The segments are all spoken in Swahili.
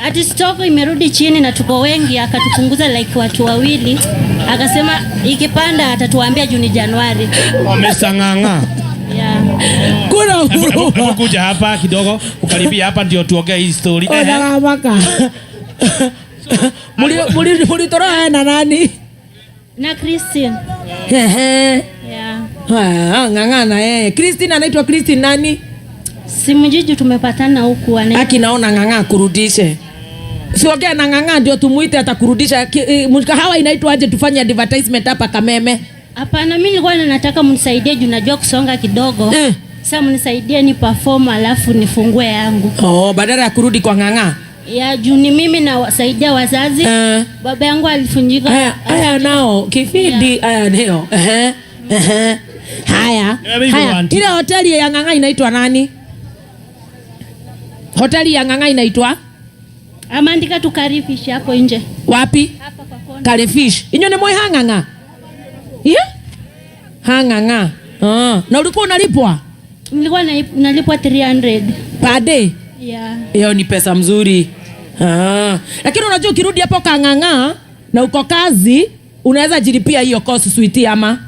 ati stock imerudi chini na tuko wengi, akatupunguza like watu wawili, akasema ikipanda atatuambia Juni Januari. Wamesanganga. Yeah. Kuna huruma. Kuja hapa kidogo, ukaribia hapa ndio tuongee hii story. Waka. Muli toroa na nani? Na Christine. Yeah. Yeah. Christine anaitwa Christine nani? Simjiji, tumepatana huku Aki naona nganga kurudishe. Siongea na nganga ndio tumuite atakurudisha. Mkahawa inaitwa aje tufanye advertisement hapa Kameme? Hapana, mimi nilikuwa nataka mnisaidie juu najua kusonga kidogo. Sasa mnisaidie ni perform alafu nifungue yangu. Badala ya kurudi kwa nganga. Ya juu ni mimi nawasaidia wazazi. Baba yangu alifunjika. Haya nao kifidi haya ndio. Haya. Ile hoteli ya nganga inaitwa nani? Hoteli ya nganga inaitwa? Amandika tu Karifish hapo nje. Wapi? Hapa kwa kona. Karifish. Inyo ni moyo hanganga. Hanganga. Na ulikuwa unalipwa? Nilikuwa nalipwa 300 per day. Yeah. Hiyo ni pesa mzuri. Lakini unajua ukirudi hapo kanganga na uko kazi, unaweza jilipia hiyo cost sweetie ama?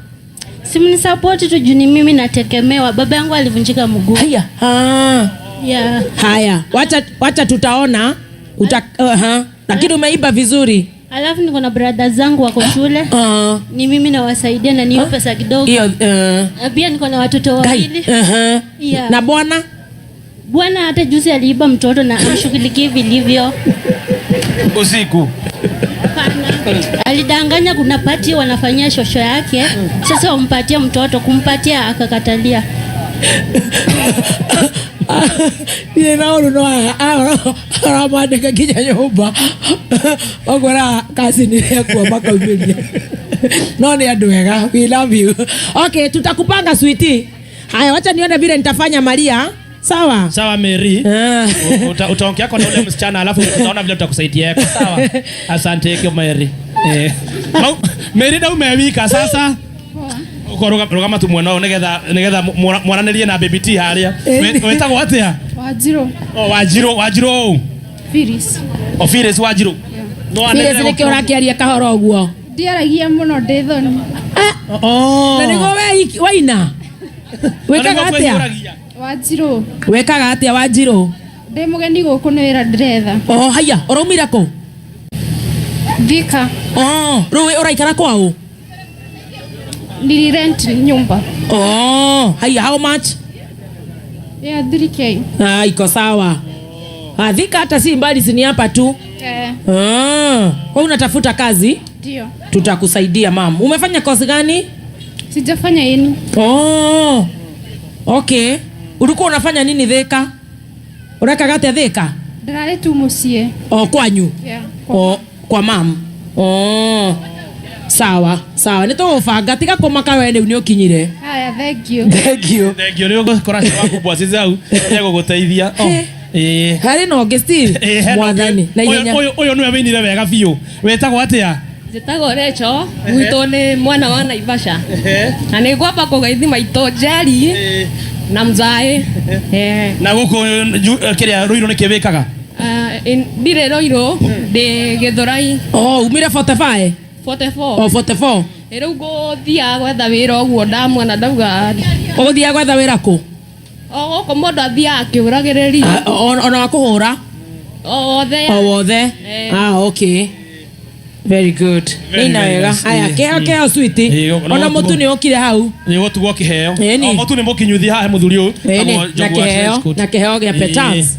Simni support tu juu ni mimi nategemewa. Baba yangu alivunjika mguu. Haya. Yeah. Haya. Wacha tutaona. Lakini umeiba vizuri. Alafu niko na brother zangu wako shule. Ni mimi nawasaidia na niyo pesa kidogo. Pia niko na watoto wawili. Yeah. Na bwana? Bwana hata juzi aliiba mtoto na amshughulikie vilivyo. Usiku. Alidanganya kuna party wanafanyia shosho yake. Sasa umpatie mtoto, kumpatia akakatalia. Ni naona aramandika kinya nyumba. Ogora kazi ni yako mpaka ubili. Noni adwega, we love you. Okay, tutakupanga sweetie. Haya, wacha nione vile nitafanya Maria. Sawa? Sawa Mary. Utaongea kwa yule msichana alafu tutaona vile tutakusaidia yako. Sawa? Asante kwa Mary. Mary ndio umewika sasa. Rugama tu mwana negetha mwananirie na baby T haria. Wetagwo atia? Wajiro. Wajiro. Firis. Firis Wajiro. No anene Firis ke urakiaria kahoro uguo. Ndiaragia muno ndithoni. Na nigo we waina. Wekaga atia? Wajiro. Wekaga atia Wajiro? Ndi mugeni guku ni wira ndiretha. Haya, uraumira ko? Thika. Ruwe uraikara kwao? Nili rent nyumba. Haya, how much? Ya 3K. Iko sawa. Thika hata si mbali, si ni hapa tu. Wewe unatafuta kazi? Ndio. Tutakusaidia mama. Umefanya kozi gani? Sijafanya yeni. Okay. Ulikuwa unafanya nini Thika? Unaka gate Thika? Ndarare tu mucie. Kwanyu? Yeah. Kwa mam. Sawa. Nitogubanga tiga kumaka wene ni ukinyire. Haya, thank you. Ni ugukora waku bwasi zau guguteithia. Hari no Steve mwathani na ihenya. Oyo niwe winire wega biu. Wetagwo atia? Njitagwo Recho, gwitũ nĩ mwana wa Naivasha. Na nĩ ngwamba kũgeithia maitũ Njeri na Mzaĩ. Na gũkũ kĩrĩa Ruiru nĩ kĩwĩkaga? Ndirĩ Ruiru, ndĩ Gĩthũrai. Umire 45? 44. 44. Rĩu ngũthiaga gwetha wĩra ũguo ndamwona ndauga. Ũgũthiaga gwetha wĩra kũ? Gũkũ mũndũ athiaga akĩũragĩrĩria. Ona wa kũhũra? Wothe. Okay. Very good. Ina wega. Haya, keheo sweetie. Ona mutu nĩ okire hau. Nĩ gũtugwo kĩheo. Mutu nĩ mũkinyuthi haha mũthuri ũyũ. Na keheo gĩa petals.